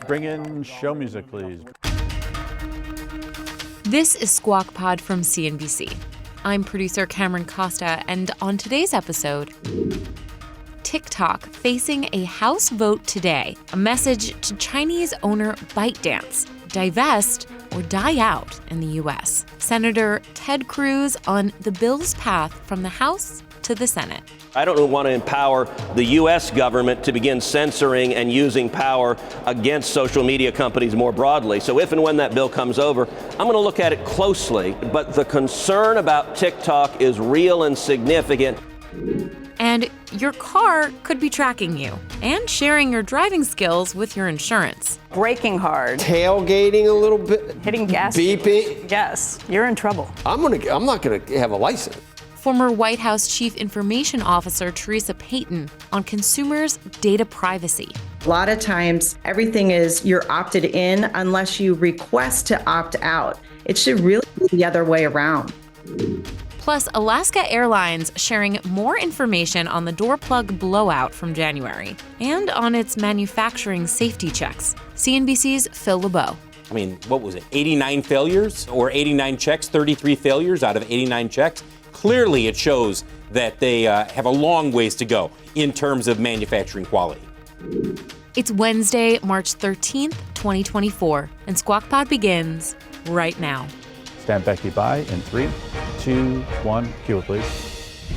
Bring in show music, please. This is Squawk Pod from CNBC. I'm producer Cameron Costa, and on today's episode, TikTok facing a House vote today. A message to Chinese owner ByteDance: divest or die out in the U.S. Senator Ted Cruz on the bill's path from the House to the Senate. I don't want to empower the U.S. government to begin censoring and using power against social media companies more broadly. So if and when that bill comes over, I'm going to look at it closely. But the concern about TikTok is real and significant. And your car could be tracking you and sharing your driving skills with your insurance. Braking hard. Tailgating a little bit. Hitting gas. Beeping. Yes, you're in trouble. I'm not gonna have a license. Former White House Chief Information Officer Theresa Payton on consumers' data privacy. A lot of times, everything is you're opted in unless you request to opt out. It should really be the other way around. Plus, Alaska Airlines sharing more information on the door plug blowout from January and on its manufacturing safety checks. CNBC's Phil LeBeau. I mean, what was it, 89 failures or 89 checks, 33 failures out of 89 checks? Clearly, it shows that they have a long ways to go in terms of manufacturing quality. It's Wednesday, March 13th, 2024, and Squawk Pod begins right now. Stand Becky by in 3, 2, 1. Cue it, please.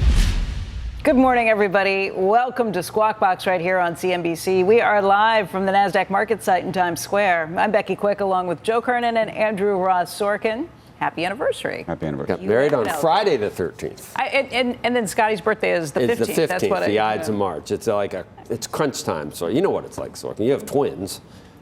Good morning, everybody. Welcome to Squawk Box right here on CNBC. We are live from the NASDAQ market site in Times Square. I'm Becky Quick, along with Joe Kernen and Andrew Ross Sorkin. Happy anniversary. Happy anniversary. Got married on Friday the 13th. And then Scotty's birthday is the 15th. It's the 15th, That's what the Ides of March. It's it's crunch time. So you know what it's like, Sorkin. You have twins,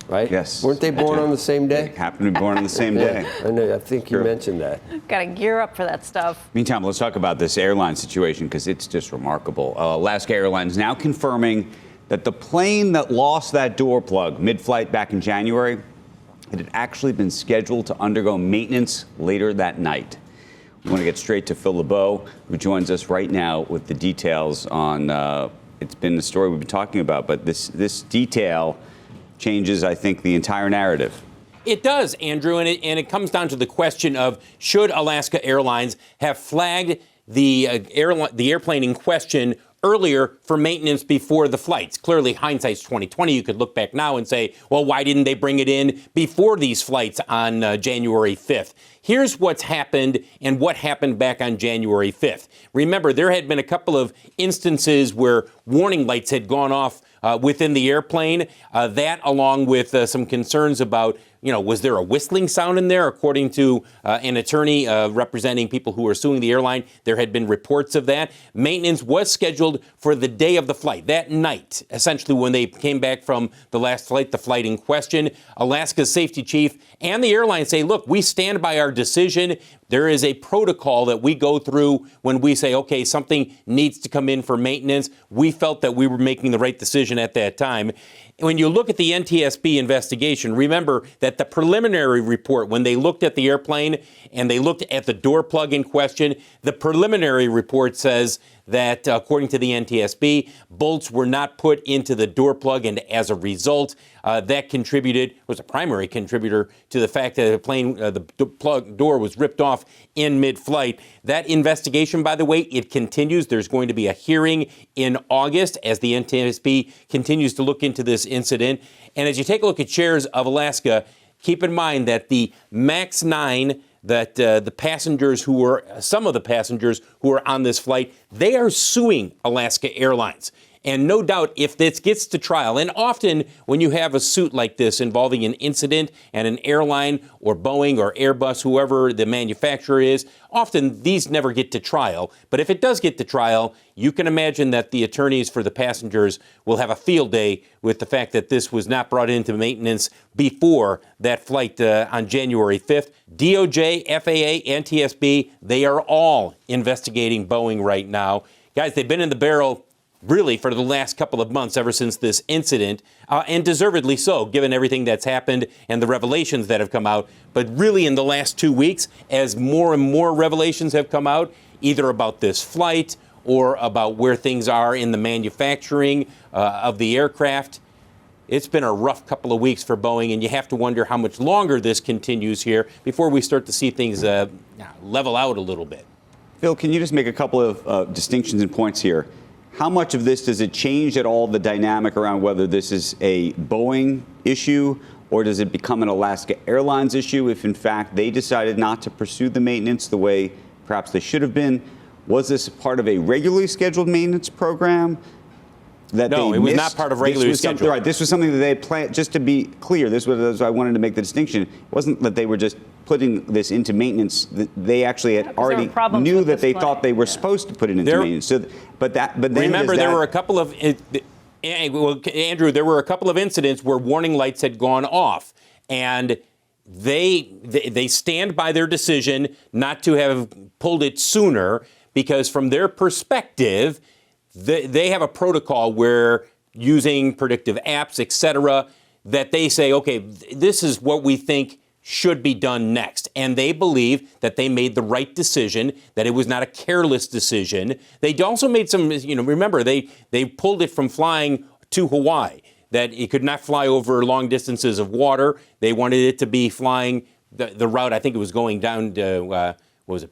right? Yes. Weren't they born on the same day? They happen to be born on the same day. I know. I think you mentioned that. Got to gear up for that stuff. Meantime, let's talk about this airline situation because it's just remarkable. Alaska Airlines now confirming that the plane that lost that door plug mid-flight back in January, it had actually been scheduled to undergo maintenance later that night. We want to get straight to Phil LeBeau, who joins us right now with the details on, it's been the story we've been talking about, but this detail changes, I think, the entire narrative. It does, Andrew, and it comes down to the question of should Alaska Airlines have flagged the airplane in question earlier for maintenance before the flights. Clearly, hindsight's 2020. You could look back now and say, well, why didn't they bring it in before these flights on January 5th? Here's what's happened and what happened back on January 5th. Remember, there had been a couple of instances where warning lights had gone off within the airplane. That, along with some concerns about, was there a whistling sound in there? According to an attorney representing people who are suing the airline, there had been reports of that. Maintenance was scheduled for the day of the flight, that night, essentially when they came back from the last flight, the flight in question. Alaska's safety chief and the airline say, look, we stand by our decision. There is a protocol that we go through when we say, okay, something needs to come in for maintenance. We felt that we were making the right decision at that time. When you look at the NTSB investigation, remember that the preliminary report, when they looked at the airplane and they looked at the door plug in question, the preliminary report says that, according to the NTSB, bolts were not put into the door plug, and as a result, that was a primary contributor to the fact that the plane, the plug door was ripped off in mid-flight. That investigation, by the way, it continues. There's going to be a hearing in August as the NTSB continues to look into this incident. And as you take a look at shares of Alaska, keep in mind that the MAX 9, that some of the passengers who were on this flight, they are suing Alaska Airlines. And no doubt, if this gets to trial, and often when you have a suit like this involving an incident and an airline or Boeing or Airbus, whoever the manufacturer is, often these never get to trial. But if it does get to trial, you can imagine that the attorneys for the passengers will have a field day with the fact that this was not brought into maintenance before that flight on January 5th. DOJ, FAA, NTSB, they are all investigating Boeing right now. Guys, they've been in the barrel really for the last couple of months, ever since this incident, and deservedly so, given everything that's happened and the revelations that have come out. But really in the last 2 weeks, as more and more revelations have come out, either about this flight or about where things are in the manufacturing of the aircraft, it's been a rough couple of weeks for Boeing, and you have to wonder how much longer this continues here before we start to see things level out a little bit. Phil, can you just make a couple of distinctions and points here? How much of this does it change at all the dynamic around whether this is a Boeing issue or does it become an Alaska Airlines issue if, in fact, they decided not to pursue the maintenance the way perhaps they should have been? Was this part of a regularly scheduled maintenance program? No, it was not part of regularly scheduled. Right, this was something that they had planned. Just to be clear, this was I wanted to make the distinction. It wasn't that they were just putting this into maintenance. They actually had already knew that they thought they were supposed to put it into maintenance. So, but then remember, there were a couple of Andrew. There were a couple of incidents where warning lights had gone off, and they stand by their decision not to have pulled it sooner because, from their perspective, they have a protocol where, using predictive apps, et cetera, that they say, okay, this is what we think should be done next. And they believe that they made the right decision, that it was not a careless decision. They also made some, remember, they pulled it from flying to Hawaii, that it could not fly over long distances of water. They wanted it to be flying the route, I think it was going down to,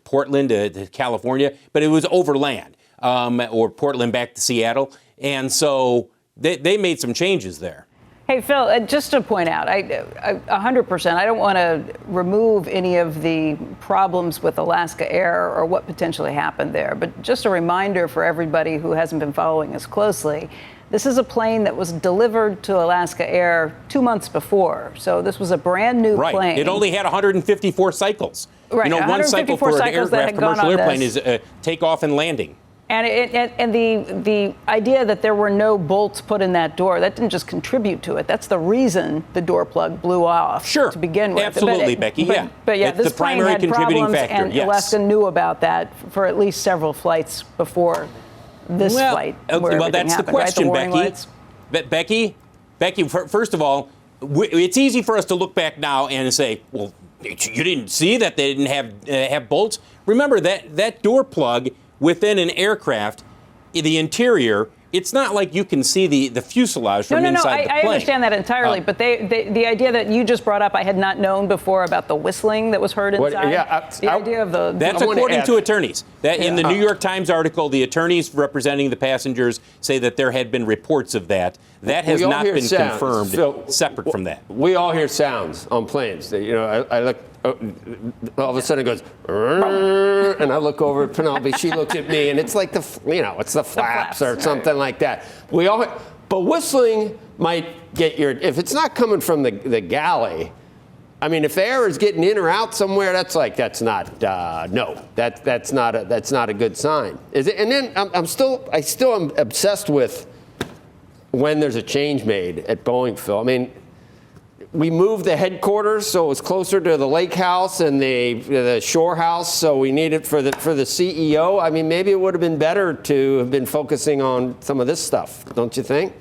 Portland to California, but it was overland. Or Portland back to Seattle. And so they made some changes there. Hey, Phil, just to point out, 100%, I don't want to remove any of the problems with Alaska Air or what potentially happened there. But just a reminder for everybody who hasn't been following us closely, this is a plane that was delivered to Alaska Air 2 months before. So this was a brand new plane. It only had 154 cycles. Right. One cycle for an aircraft, commercial airplane is takeoff and landing. And the idea that there were no bolts put in that door, that didn't just contribute to it. That's the reason the door plug blew off to begin with. Absolutely, Becky, yeah. But yeah, it's this the primary plane had contributing problems, factor, and yes. Alaska knew about that for at least several flights before this flight. Well, that's the question, Becky. Becky, first of all, it's easy for us to look back now and say, well, you didn't see that they didn't have bolts? Remember, that door plug within an aircraft, the interior, it's not like you can see the fuselage from inside the plane. I understand that entirely, but the idea that you just brought up, I had not known before about the whistling that was heard inside. Idea of that's according to attorneys. That in the New York Times article, the attorneys representing the passengers say that there had been reports of that. That has not been confirmed. Separate from that, we all hear sounds on planes. I look. All of a sudden it goes, and I look over at Penelope. She looks at me, and it's like it's the flaps or something like that. But whistling might get if it's not coming from the galley. I mean, if air is getting in or out somewhere, that's not a good sign. Is it? And then I still am obsessed with when there's a change made at Boeing, Phil. I mean, we moved the headquarters so it was closer to the lake house and the shore house, so we need it for the CEO. I mean, maybe it would have been better to have been focusing on some of this stuff, don't you think?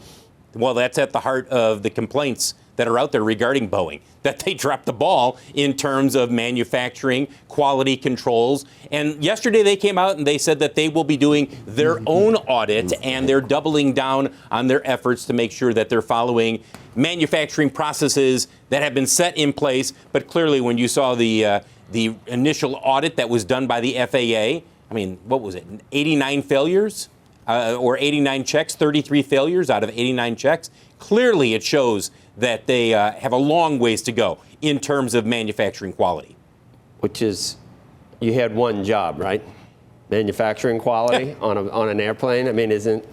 Well, that's at the heart of the complaints that are out there regarding Boeing, that they dropped the ball in terms of manufacturing, quality controls. And yesterday they came out and they said that they will be doing their own audit, and they're doubling down on their efforts to make sure that they're following manufacturing processes that have been set in place. But clearly, when you saw the initial audit that was done by the FAA, I mean, what was it, 89 failures? Or 89 checks, 33 failures out of 89 checks. Clearly, it shows that they have a long ways to go in terms of manufacturing quality. Which is, you had one job, right? Manufacturing quality on an airplane. I mean, isn't?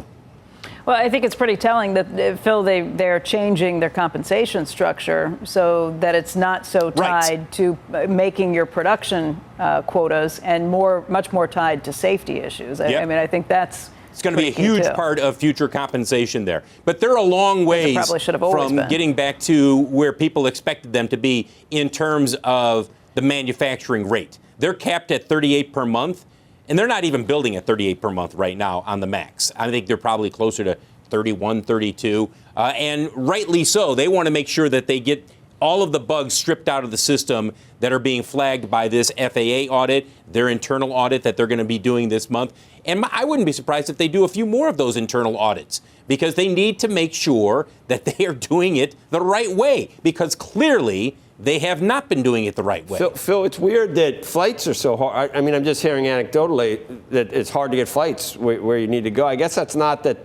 Well, I think it's pretty telling that, Phil, they're changing their compensation structure so that it's not so tied to making your production quotas and much more tied to safety issues. I mean, I think that's. It's going to be a huge part of future compensation there. But they're a long ways from getting back to where people expected them to be in terms of the manufacturing rate. They're capped at 38 per month, and they're not even building at 38 per month right now on the MAX. I think they're probably closer to 31, 32, and rightly so. They want to make sure that they get all of the bugs stripped out of the system that are being flagged by this FAA audit, their internal audit that they're going to be doing this month. And I wouldn't be surprised if they do a few more of those internal audits, because they need to make sure that they are doing it the right way, because clearly they have not been doing it the right way. Phil, it's weird that flights are so hard. I mean, I'm just hearing anecdotally that it's hard to get flights where you need to go. I guess that's not that.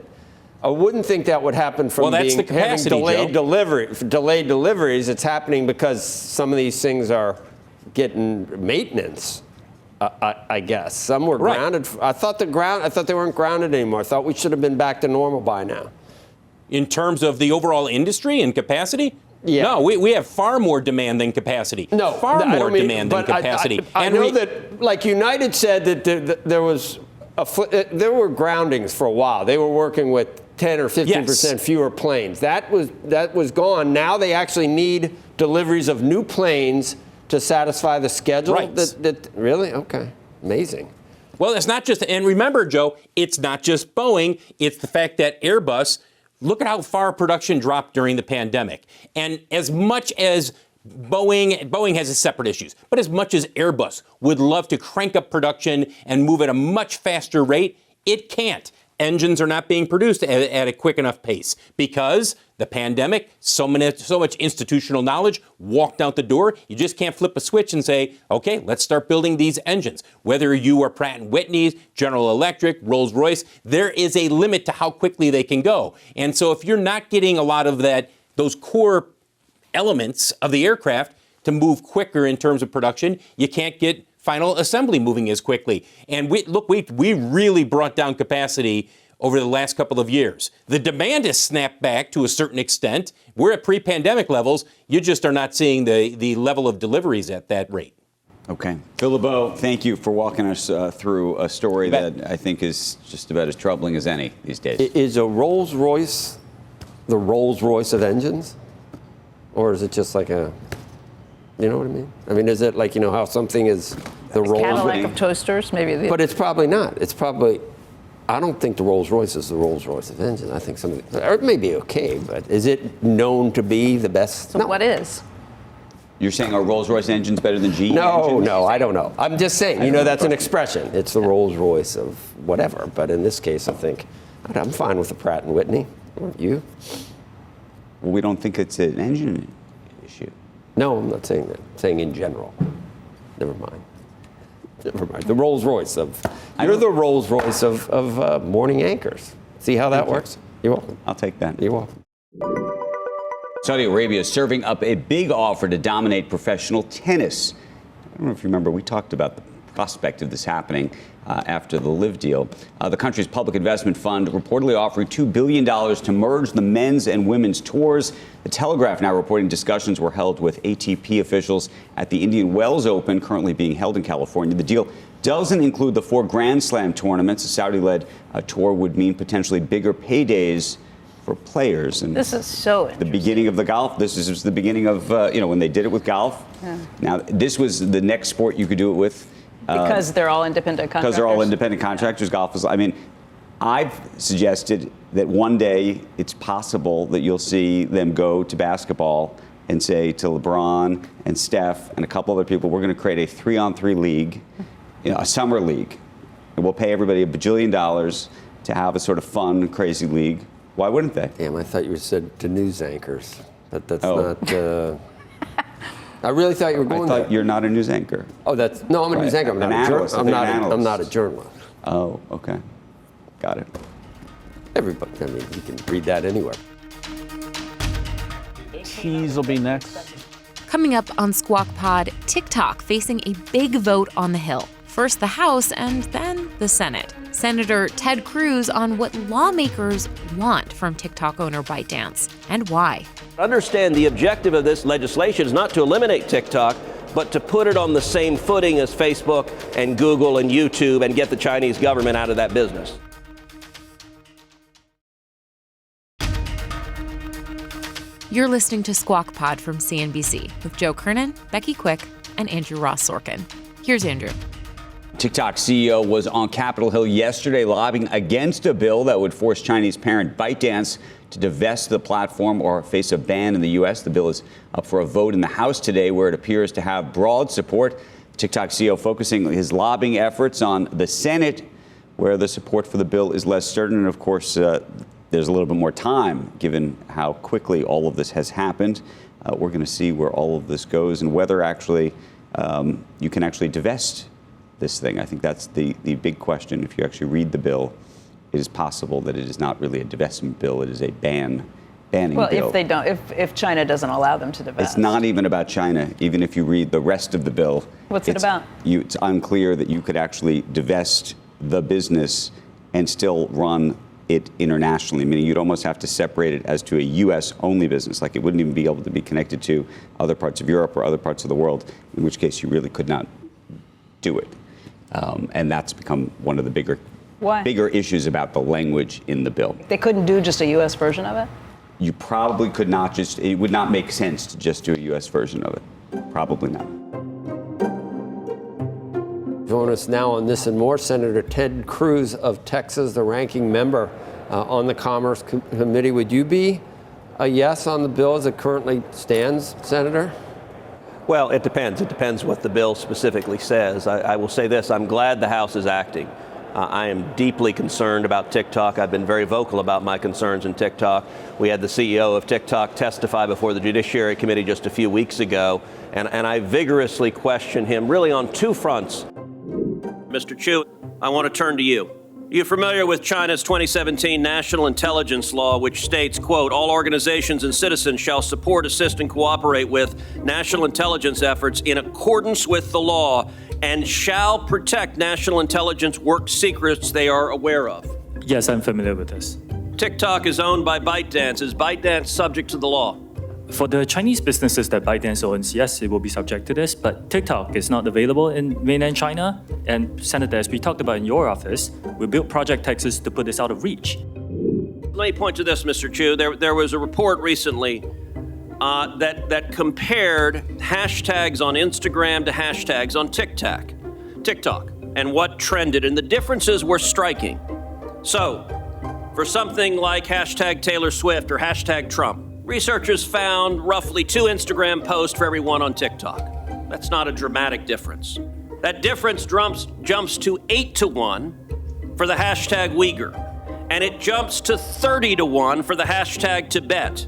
I wouldn't think that would happen from that's the capacity, having delayed deliveries. It's happening because some of these things are getting maintenance. I guess some were grounded. I thought they weren't grounded anymore. I thought we should have been back to normal by now. In terms of the overall industry and capacity? Yeah. No, we have far more demand than capacity. No, far more demand than capacity. I know that, like United said, that there were groundings for a while. They were working with 10 or 15% fewer planes. That was gone. Now they actually need deliveries of new planes to satisfy the schedule. Right. Really? Okay. Amazing. Well, it's not just, and remember, Joe, it's not just Boeing. It's the fact that Airbus, look at how far production dropped during the pandemic. And as much as Boeing has its separate issues, but as much as Airbus would love to crank up production and move at a much faster rate, it can't. Engines are not being produced at a quick enough pace because the pandemic, so much institutional knowledge walked out the door. You just can't flip a switch and say, okay, let's start building these engines. Whether you are Pratt & Whitney, General Electric, Rolls-Royce, there is a limit to how quickly they can go. And so if you're not getting a lot of those core elements of the aircraft to move quicker in terms of production, you can't get final assembly moving as quickly. And we really brought down capacity over the last couple of years. The demand has snapped back to a certain extent. We're at pre-pandemic levels. You just are not seeing the level of deliveries at that rate. Okay. Phil LeBeau, thank you for walking us through a story that I think is just about as troubling as any these days. Is a Rolls-Royce the Rolls-Royce of engines? Or is it just like a... You know what I mean? I mean, is it like, how something is the Rolls-Royce? Cadillac of toasters, maybe. But it's probably not. It's probably, I don't think the Rolls-Royce is the Rolls-Royce of engine. I think something, or it may be okay, but is it known to be the best? So what is? You're saying are Rolls-Royce engines better than GE engines? No, I don't know. I'm just saying, that's an expression. It's the Rolls-Royce of whatever. But in this case, I think, I'm fine with the Pratt & Whitney. Aren't you? Well, we don't think it's an engine issue. No, I'm not saying that. I'm saying in general. Never mind. The Rolls-Royce of... You're the Rolls-Royce of morning anchors. See how that works? You're welcome. I'll take that. You're welcome. Saudi Arabia is serving up a big offer to dominate professional tennis. I don't know if you remember, we talked about the prospect of this happening after the LIV deal. The country's public investment fund reportedly offering $2 billion to merge the men's and women's tours. The Telegraph now reporting discussions were held with ATP officials at the Indian Wells Open, currently being held in California. The deal doesn't include the 4 Grand Slam tournaments. The Saudi-led tour would mean potentially bigger paydays for players. And this is so interesting. The beginning of the golf. This is the beginning of, when they did it with golf. Yeah. Now, this was the next sport you could do it with. Because they're all independent contractors. Because they're all independent contractors. Golf is, I've suggested that one day it's possible that you'll see them go to basketball and say to LeBron and Steph and a couple other people, we're going to create a 3-on-3 league, a summer league. And we'll pay everybody $1 bajillion to have a sort of fun, crazy league. Why wouldn't they? Damn, I thought you said to news anchors. But that's not... I really thought you were going there. You're not a news anchor. Oh, I'm a news anchor. I'm not a journalist. Oh, okay. Got it. Everybody, you can read that anywhere. Cheese will be next. Coming up on Squawk Pod, TikTok facing a big vote on the Hill. First the House and then the Senate. Senator Ted Cruz on what lawmakers want from TikTok owner ByteDance and why. Understand the objective of this legislation is not to eliminate TikTok, but to put it on the same footing as Facebook and Google and YouTube and get the Chinese government out of that business. You're listening to Squawk Pod from CNBC with Joe Kernen, Becky Quick, and Andrew Ross Sorkin. Here's Andrew. TikTok CEO was on Capitol Hill yesterday lobbying against a bill that would force Chinese parent ByteDance to divest the platform or face a ban in the U.S. The bill is up for a vote in the House today, where it appears to have broad support. TikTok CEO focusing his lobbying efforts on the Senate, where the support for the bill is less certain. And of course, there's a little bit more time, given how quickly all of this has happened. We're going to see where all of this goes and whether actually you can actually divest this thing. I think that's the big question. If you actually read the bill, it is possible that it is not really a divestment bill. It is a banning bill. Well, if China doesn't allow them to divest. It's not even about China. Even if you read the rest of the bill. What's it about? It's unclear that you could actually divest the business and still run it internationally, meaning you'd almost have to separate it as to a U.S.-only business. Like, it wouldn't even be able to be connected to other parts of Europe or other parts of the world, in which case you really could not do it. And that's become one of the bigger issues about the language in the bill. They couldn't do just a U.S. version of it? You probably could not it would not make sense to just do a U.S. version of it. Probably not. Join us now on this and more, Senator Ted Cruz of Texas, the ranking member on the Commerce Committee. Would you be a yes on the bill as it currently stands, Senator? Well, it depends. It depends what the bill specifically says. I will say this. I'm glad the House is acting. I am deeply concerned about TikTok. I've been very vocal about my concerns in TikTok. We had the CEO of TikTok testify before the Judiciary Committee just a few weeks ago, and I vigorously question him really on two fronts. Mr. Chu, I want to turn to you. You're familiar with China's 2017 National Intelligence Law, which states, quote, all organizations and citizens shall support, assist, and cooperate with national intelligence efforts in accordance with the law and shall protect national intelligence work secrets they are aware of. Yes, I'm familiar with this. TikTok is owned by ByteDance. Is ByteDance subject to the law? For the Chinese businesses that ByteDance owns, yes, it will be subject to this, but TikTok is not available in mainland China. And Senator, as we talked about in your office, we built Project Texas to put this out of reach. Let me point to this, Mr. Chu. There was a report recently that compared hashtags on Instagram to hashtags on TikTok, and what trended, and the differences were striking. So, for something like hashtag Taylor Swift or hashtag Trump, researchers found roughly 2 Instagram posts for every one on TikTok. That's not a dramatic difference. That difference jumps to 8 to 1 for the hashtag Uyghur, and it jumps to 30 to 1 for the hashtag Tibet,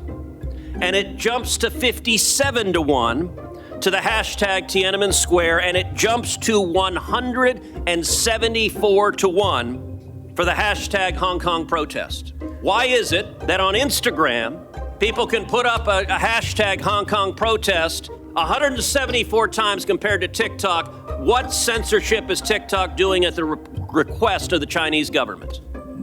and it jumps to 57 to 1 to the hashtag Tiananmen Square, and it jumps to 174 to 1 for the hashtag Hong Kong protest. Why is it that on Instagram, people can put up a hashtag Hong Kong protest 174 times compared to TikTok? What censorship is TikTok doing at the request of the Chinese government?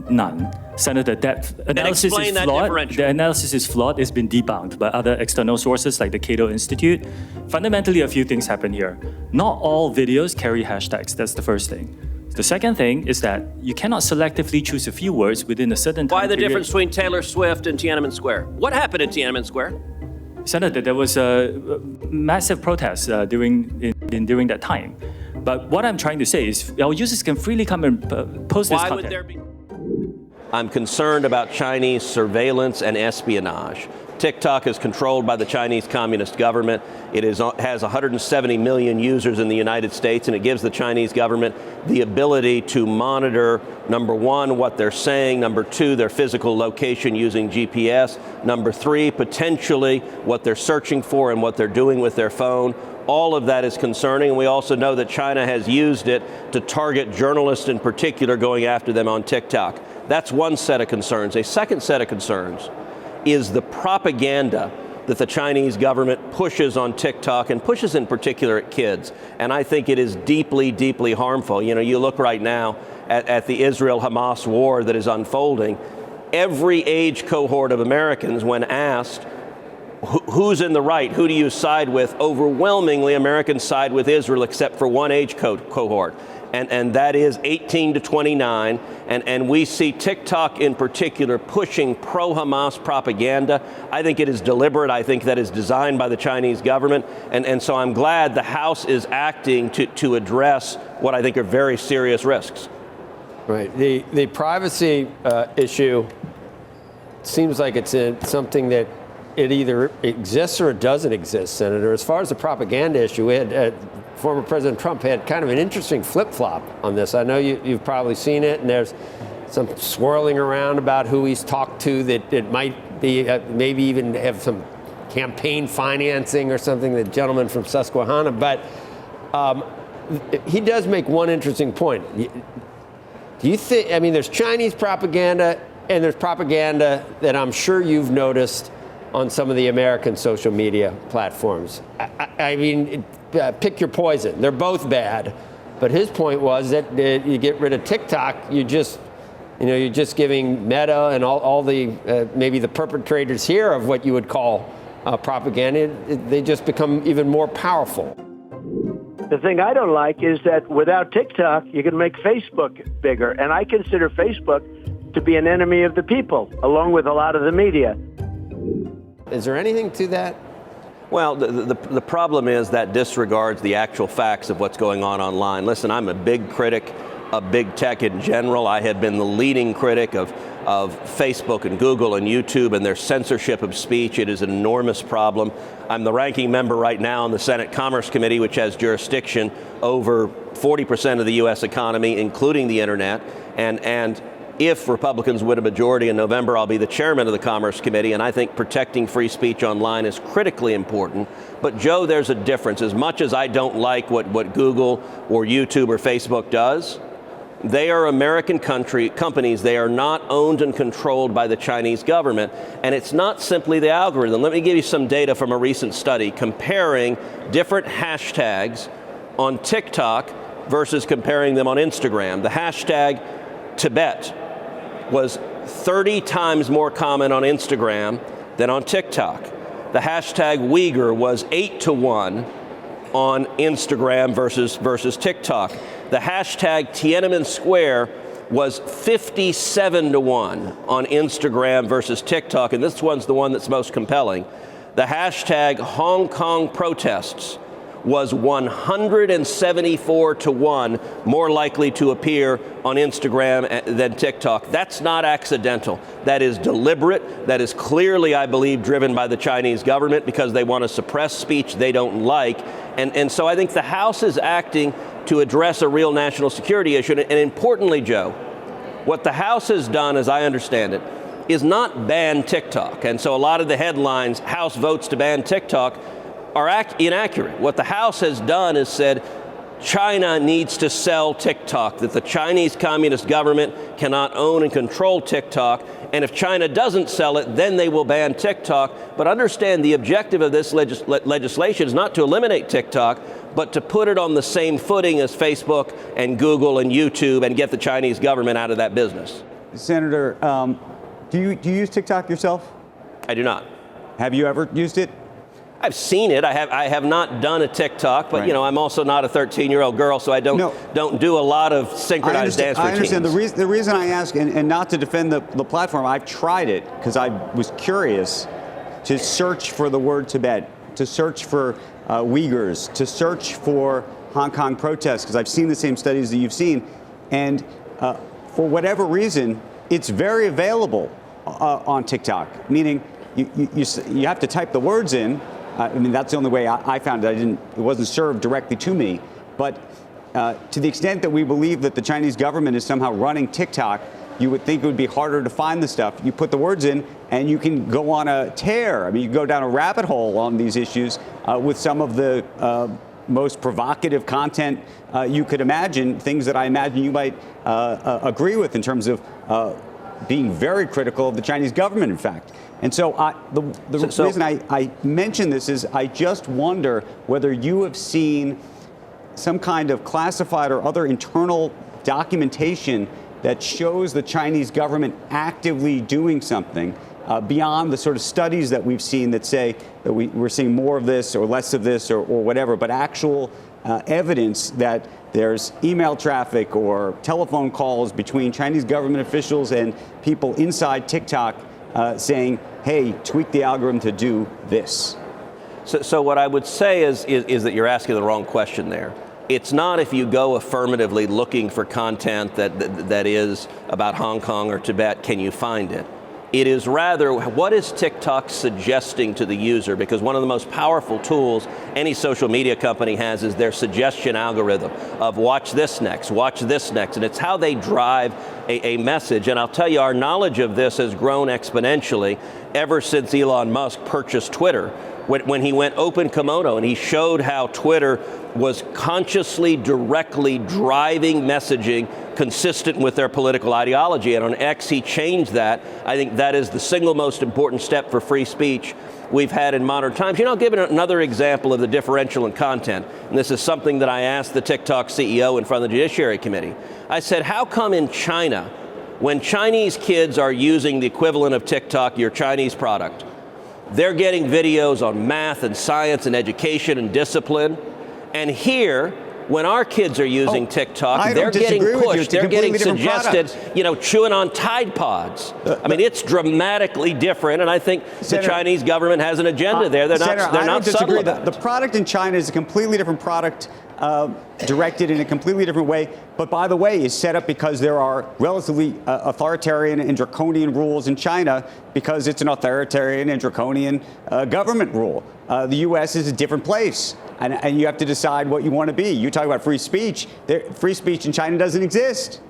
None. Senator, that analysis is flawed. The analysis is flawed. It's been debunked by other external sources like the Cato Institute. Fundamentally, a few things happen here. Not all videos carry hashtags. That's the first thing. The second thing is that you cannot selectively choose a few words within a certain time Why the period. difference between Taylor Swift and Tiananmen Square? What happened in Tiananmen Square? Senator, there was a massive protest during that time. But what I'm trying to say is our users can freely come and post this content. Why would there be? I'm concerned about Chinese surveillance and espionage. TikTok is controlled by the Chinese Communist government. It has 170 million users in the United States, and it gives the Chinese government the ability to monitor, number one, what they're saying, number two, their physical location using GPS, number three, potentially what they're searching for and what they're doing with their phone. All of that is concerning, and we also know that China has used it to target journalists in particular, going after them on TikTok. That's one set of concerns. A second set of concerns is the propaganda that the Chinese government pushes on TikTok, and pushes in particular at kids. And I think it is deeply, deeply harmful. You know, you look right now at the Israel-Hamas war that is unfolding. Every age cohort of Americans, when asked, who's in the right, who do you side with? Overwhelmingly, Americans side with Israel, except for one age cohort. and that is 18 to 29. And we see TikTok in particular pushing pro-Hamas propaganda. I think it is deliberate. I think that is designed by the Chinese government. And so I'm glad the House is acting to address what I think are very serious risks. Right. The privacy issue seems like it's something that it either exists or it doesn't exist, Senator. As far as the propaganda issue, we had former President Trump had kind of an interesting flip-flop on this. I know you've probably seen it, and there's some swirling around about who he's talked to that it might be, maybe even have some campaign financing or something, the gentleman from Susquehanna. But he does make one interesting point. Do you think, I mean, there's Chinese propaganda and there's propaganda that I'm sure you've noticed on some of the American social media platforms. I mean, pick your poison. They're both bad. But his point was that you get rid of TikTok, you're just giving Meta and all the, maybe the perpetrators here of what you would call propaganda, they just become even more powerful. The thing I don't like is that without TikTok, you can make Facebook bigger. And I consider Facebook to be an enemy of the people, along with a lot of the media. Is there anything to that? Well, the problem is that disregards the actual facts of what's going on online. Listen, I'm a big critic of big tech in general. I have been the leading critic of Facebook and Google and YouTube and their censorship of speech. It is an enormous problem. I'm the ranking member right now on the Senate Commerce Committee, which has jurisdiction over 40% of the U.S. economy, including the internet. And if Republicans win a majority in November, I'll be the chairman of the Commerce Committee, and I think protecting free speech online is critically important. But, Joe, there's a difference. As much as I don't like what Google or YouTube or Facebook does, they are American companies. They are not owned and controlled by the Chinese government. And it's not simply the algorithm. Let me give you some data from a recent study comparing different hashtags on TikTok versus comparing them on Instagram. The hashtag Tibet was 30 times more common on Instagram than on TikTok. The hashtag Uyghur was 8 to 1 on Instagram versus TikTok. The hashtag Tiananmen Square was 57 to 1 on Instagram versus TikTok, and this one's the one that's most compelling. The hashtag Hong Kong protests was 174 to 1 more likely to appear on Instagram than TikTok. That's not accidental. That is deliberate. That is clearly, I believe, driven by the Chinese government because they want to suppress speech they don't like. And so I think the House is acting to address a real national security issue. And importantly, Joe, what the House has done, as I understand it, is not ban TikTok. And so a lot of the headlines, House votes to ban TikTok, are inaccurate. What the House has done is said China needs to sell TikTok, that the Chinese Communist government cannot own and control TikTok, and if China doesn't sell it, then they will ban TikTok. But understand the objective of this legislation is not to eliminate TikTok, but to put it on the same footing as Facebook and Google and YouTube and get the Chinese government out of that business. Senator, do you use TikTok yourself? I do not. Have you ever used it? I've seen it. I have not done a TikTok, but right. I'm also not a 13-year-old girl, so I don't do a lot of synchronized dance routines. I understand. The reason I ask, and not to defend the platform, I've tried it because I was curious to search for the word Tibet, to search for Uyghurs, to search for Hong Kong protests, because I've seen the same studies that you've seen, and for whatever reason, it's very available on TikTok, meaning you have to type the words in. I mean, that's the only way I found it. It wasn't served directly to me. But to the extent that we believe that the Chinese government is somehow running TikTok, you would think it would be harder to find the stuff. You put the words in, and you can go on a tear. I mean, you can go down a rabbit hole on these issues with some of the most provocative content you could imagine, things that I imagine you might agree with in terms of being very critical of the Chinese government, in fact. And so the reason I mention this is I just wonder whether you have seen some kind of classified or other internal documentation that shows the Chinese government actively doing something beyond the sort of studies that we've seen that say that we're seeing more of this or less of this or whatever, but actual evidence that there's email traffic or telephone calls between Chinese government officials and people inside TikTok saying, hey, tweak the algorithm to do this. So what I would say is that you're asking the wrong question there. It's not if you go affirmatively looking for content that is about Hong Kong or Tibet, can you find it? It is rather, what is TikTok suggesting to the user? Because one of the most powerful tools any social media company has is their suggestion algorithm of watch this next, and it's how they drive a message. And I'll tell you, our knowledge of this has grown exponentially ever since Elon Musk purchased Twitter. When he went open kimono and he showed how Twitter was consciously, directly driving messaging consistent with their political ideology. And on X, he changed that. I think that is the single most important step for free speech we've had in modern times. I'll give another example of the differential in content. And this is something that I asked the TikTok CEO in front of the Judiciary Committee. I said, how come in China, when Chinese kids are using the equivalent of TikTok, your Chinese product, they're getting videos on math and science and education and discipline. And here, when our kids are using TikTok, they're getting pushed, they're getting suggested, chewing on Tide Pods. I mean, it's dramatically different, and I think the Chinese government has an agenda there. They're not subtle about it. The product in China is a completely different product, directed in a completely different way, but by the way, is set up because there are relatively authoritarian and draconian rules in China because it's an authoritarian and draconian government rule. The U.S. is a different place. And you have to decide what you want to be. You talk about free speech. Free speech in China doesn't exist.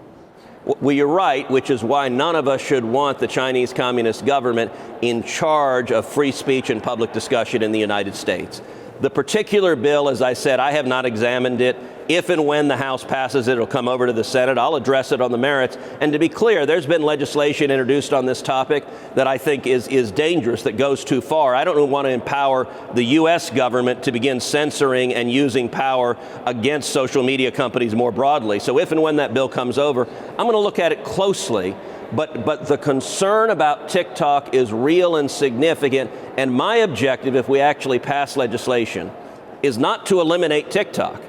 Well, you're right, which is why none of us should want the Chinese Communist government in charge of free speech and public discussion in the United States. The particular bill, as I said, I have not examined it. If and when the House passes it, it'll come over to the Senate. I'll address it on the merits. And to be clear, there's been legislation introduced on this topic that I think is dangerous, that goes too far. I don't want to empower the U.S. government to begin censoring and using power against social media companies more broadly. So if and when that bill comes over, I'm going to look at it closely. But the concern about TikTok is real and significant. And my objective, if we actually pass legislation, is not to eliminate TikTok,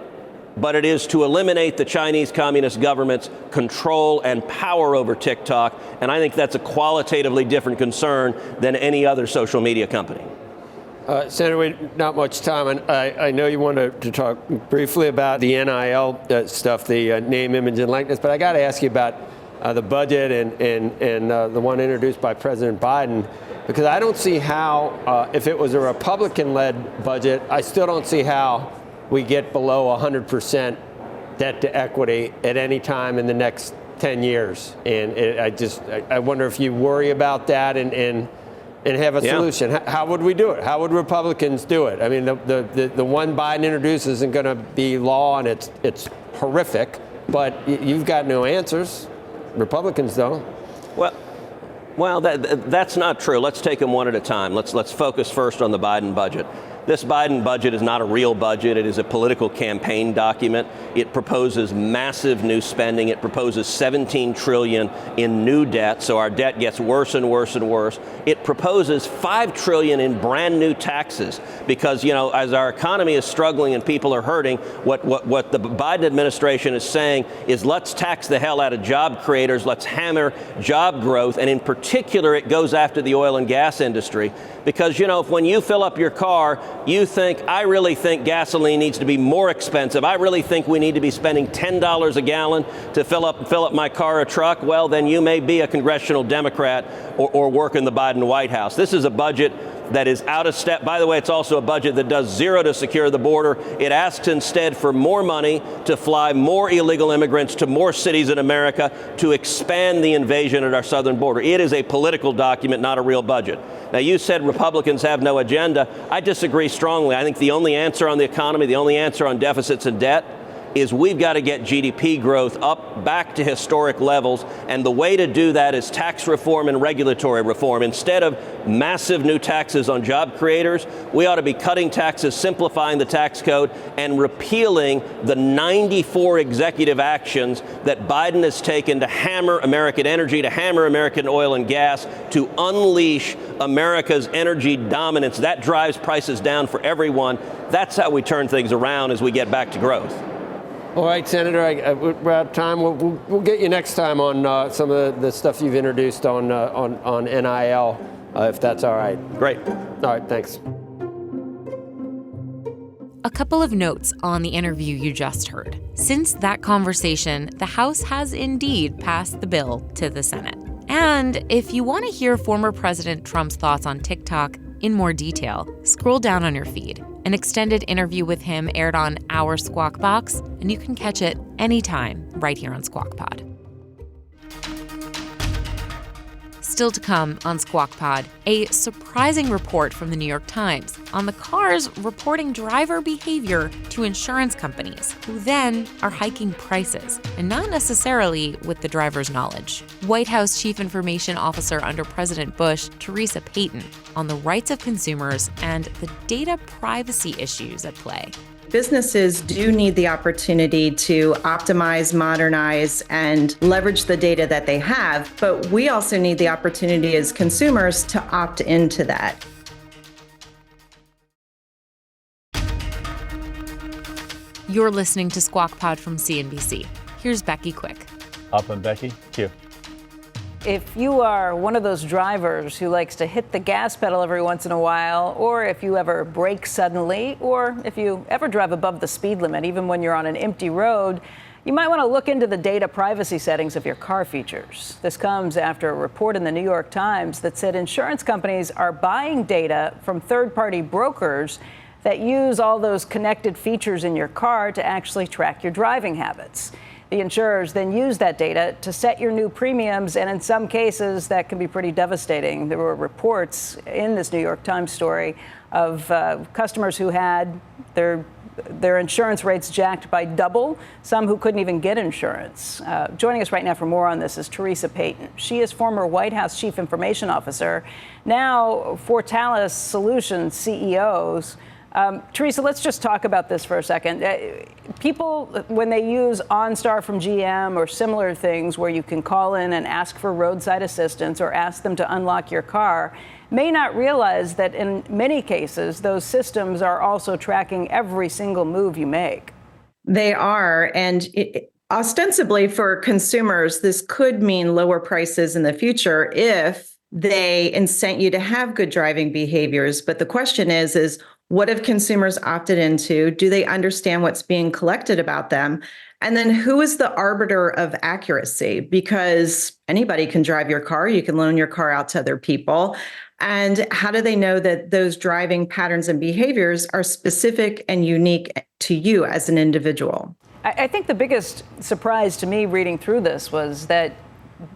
but it is to eliminate the Chinese Communist government's control and power over TikTok. And I think that's a qualitatively different concern than any other social media company. Senator, not much time. And I know you wanted to talk briefly about the NIL stuff, the name, image, and likeness, but I got to ask you about the budget and the one introduced by President Biden, because I don't see how, if it was a Republican-led budget, I still don't see how we get below 100% debt to equity at any time in the next 10 years. And I wonder if you worry about that and have a solution. How would we do it? How would Republicans do it? I mean, the one Biden introduced isn't going to be law, and it's horrific, but you've got no answers. Republicans don't. Well, that's not true. Let's take them one at a time. Let's focus first on the Biden budget. This Biden budget is not a real budget. It is a political campaign document. It proposes massive new spending. It proposes $17 trillion in new debt, so our debt gets worse and worse and worse. It proposes $5 trillion in brand new taxes because, as our economy is struggling and people are hurting, what the Biden administration is saying is let's tax the hell out of job creators. Let's hammer job growth. And in particular, it goes after the oil and gas industry because, when you fill up your car, I really think gasoline needs to be more expensive. I really think we need to be spending $10 a gallon to fill up my car or truck. Well, then you may be a congressional Democrat or work in the Biden White House. This is a budget that is out of step. By the way, it's also a budget that does zero to secure the border. It asks instead for more money to fly more illegal immigrants to more cities in America to expand the invasion at our southern border. It is a political document, not a real budget. Now, you said Republicans have no agenda. I disagree strongly. I think the only answer on the economy, the only answer on deficits and debt is we've got to get GDP growth up back to historic levels. And the way to do that is tax reform and regulatory reform. Instead of massive new taxes on job creators, we ought to be cutting taxes, simplifying the tax code, and repealing the 94 executive actions that Biden has taken to hammer American energy, to hammer American oil and gas, to unleash America's energy dominance. That drives prices down for everyone. That's how we turn things around as we get back to growth. All right, Senator, we're out of time. We'll get you next time on some of the stuff you've introduced on NIL, if that's all right. Great. All right, thanks. A couple of notes on the interview you just heard. Since that conversation, the House has indeed passed the bill to the Senate. And if you want to hear former President Trump's thoughts on TikTok in more detail, scroll down on your feed. An extended interview with him aired on our Squawk Box, and you can catch it anytime right here on Squawk Pod. Still to come on Squawk Pod, a surprising report from the New York Times on the cars reporting driver behavior to insurance companies, who then are hiking prices, and not necessarily with the driver's knowledge. White House Chief Information Officer under President Bush, Theresa Payton, on the rights of consumers and the data privacy issues at play. Businesses do need the opportunity to optimize, modernize, and leverage the data that they have, but we also need the opportunity as consumers to opt into that. You're listening to Squawk Pod from CNBC. Here's Becky Quick. Up and Becky, cue. If you are one of those drivers who likes to hit the gas pedal every once in a while, or if you ever brake suddenly, or if you ever drive above the speed limit, even when you're on an empty road, you might want to look into the data privacy settings of your car features. This comes after a report in the New York Times that said insurance companies are buying data from third-party brokers that use all those connected features in your car to actually track your driving habits. The insurers then use that data to set your new premiums, and in some cases, that can be pretty devastating. There were reports in this New York Times story of customers who had their insurance rates jacked by double, some who couldn't even get insurance. Joining us right now for more on this is Theresa Payton. She is former White House Chief Information Officer, now Fortalis Solutions CEOs. Theresa, let's just talk about this for a second. People, when they use OnStar from GM or similar things where you can call in and ask for roadside assistance or ask them to unlock your car, may not realize that in many cases, those systems are also tracking every single move you make. They are. And ostensibly for consumers, this could mean lower prices in the future if they incent you to have good driving behaviors. But the question is what have consumers opted into? Do they understand what's being collected about them? And then who is the arbiter of accuracy? Because anybody can drive your car. You can loan your car out to other people. And how do they know that those driving patterns and behaviors are specific and unique to you as an individual? I think the biggest surprise to me reading through this was that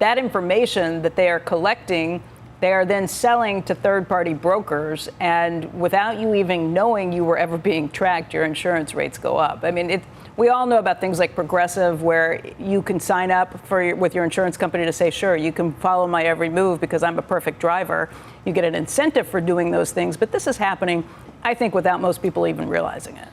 information that they are collecting, they are then selling to third-party brokers, and without you even knowing you were ever being tracked, your insurance rates go up. I mean, we all know about things like Progressive, where you can sign up with your insurance company to say, sure, you can follow my every move because I'm a perfect driver. You get an incentive for doing those things, but this is happening, I think, without most people even realizing it.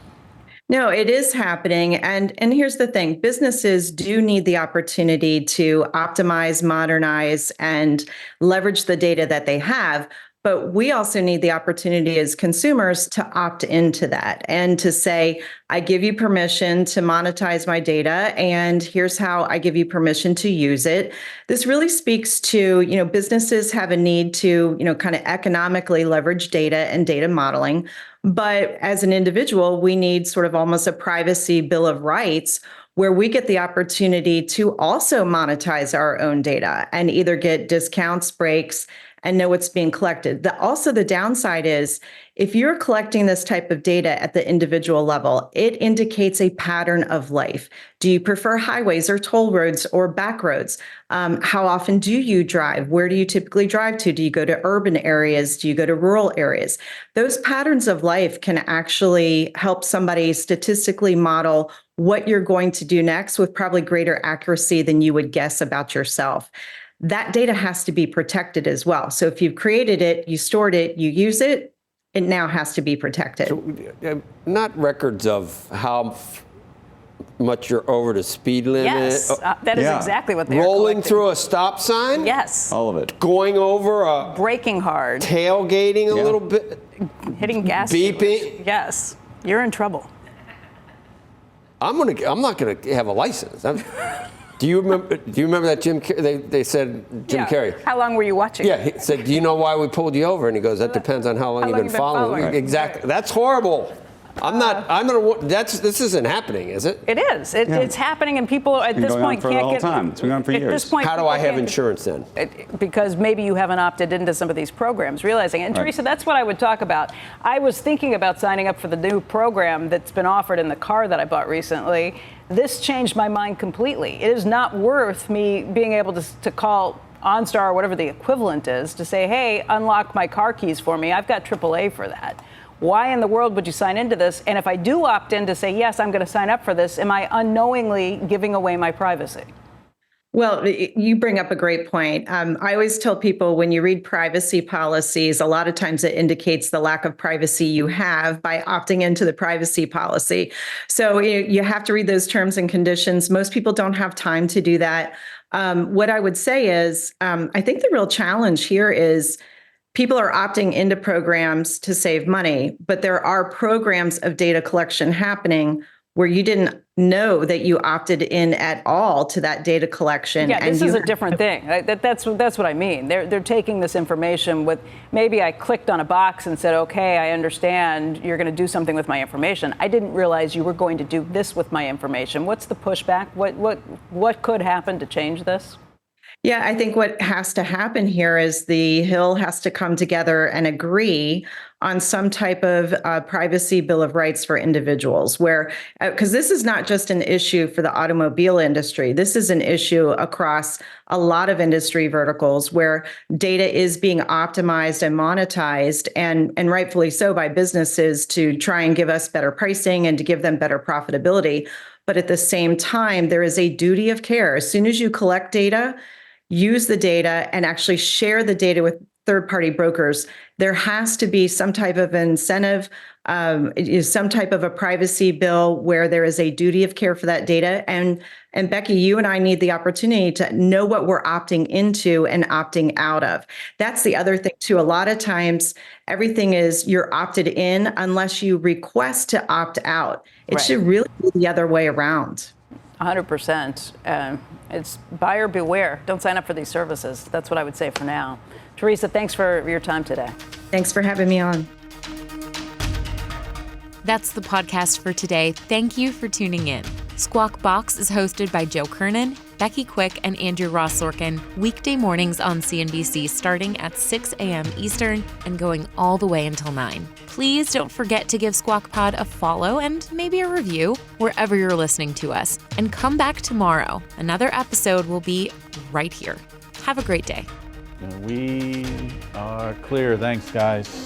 No, it is happening. And here's the thing. Businesses do need the opportunity to optimize, modernize, and leverage the data that they have. But we also need the opportunity as consumers to opt into that and to say, I give you permission to monetize my data, and here's how I give you permission to use it. This really speaks to, businesses have a need to, kind of economically leverage data and data modeling. But as an individual, we need sort of almost a privacy bill of rights where we get the opportunity to also monetize our own data and either get discounts, breaks, and know what's being collected. Also, the downside is if you're collecting this type of data at the individual level, it indicates a pattern of life. Do you prefer highways or toll roads or back roads? How often do you drive? Where do you typically drive to? Do you go to urban areas? Do you go to rural areas? Those patterns of life can actually help somebody statistically model what you're going to do next with probably greater accuracy than you would guess about yourself. That data has to be protected as well. So if you've created it, you stored it, you use it, it now has to be protected. So, not records of how much you're over the speed limit. Yes, that is exactly what they're rolling through a stop sign. Yes. All of it. Going over a braking hard. Tailgating a little bit. Hitting gas. Beeping. Yes. You're in trouble. I'm not gonna have a license. Do you remember that Jim? They said Jim Carrey. How long were you watching? Yeah, he said, "Do you know why we pulled you over?" And he goes, "That depends on how long you've been following." Right. Exactly. That's horrible. This isn't happening, is it? It is. It's happening, and people at this point can't get. It's been going on for years. At this point, how do I have insurance then? Because maybe you haven't opted into some of these programs, realizing. And Theresa, that's what I would talk about. I was thinking about signing up for the new program that's been offered in the car that I bought recently. This changed my mind completely. It is not worth me being able to call OnStar or whatever the equivalent is to say, hey, unlock my car keys for me. I've got AAA for that. Why in the world would you sign into this? And if I do opt in to say, yes, I'm going to sign up for this, am I unknowingly giving away my privacy? Well, you bring up a great point. I always tell people when you read privacy policies, a lot of times it indicates the lack of privacy you have by opting into the privacy policy. So you have to read those terms and conditions. Most people don't have time to do that. What I would say is, I think the real challenge here is people are opting into programs to save money, but there are programs of data collection happening where you didn't know that you opted in at all to that data collection. Yeah, this is a different thing. That's what I mean. They're taking this information with, maybe I clicked on a box and said, okay, I understand you're going to do something with my information. I didn't realize you were going to do this with my information. What's the pushback? What could happen to change this? Yeah, I think what has to happen here is the Hill has to come together and agree on some type of privacy bill of rights for individuals where, because this is not just an issue for the automobile industry. This is an issue across a lot of industry verticals where data is being optimized and monetized, and rightfully so by businesses to try and give us better pricing and to give them better profitability. But at the same time, there is a duty of care. As soon as you collect data, use the data and actually share the data with third-party brokers, there has to be some type of incentive, some type of a privacy bill where there is a duty of care for that data. And Becky, you and I need the opportunity to know what we're opting into and opting out of. That's the other thing too. A lot of times, everything is you're opted in unless you request to opt out. It should really be the other way around. 100%. It's buyer beware. Don't sign up for these services. That's what I would say for now. Theresa, thanks for your time today. Thanks for having me on. That's the podcast for today. Thank you for tuning in. Squawk Box is hosted by Joe Kernen, Becky Quick, and Andrew Ross Sorkin, weekday mornings on CNBC starting at 6 a.m. Eastern and going all the way until 9. Please don't forget to give Squawk Pod a follow and maybe a review wherever you're listening to us. And come back tomorrow. Another episode will be right here. Have a great day. We are clear. Thanks, guys.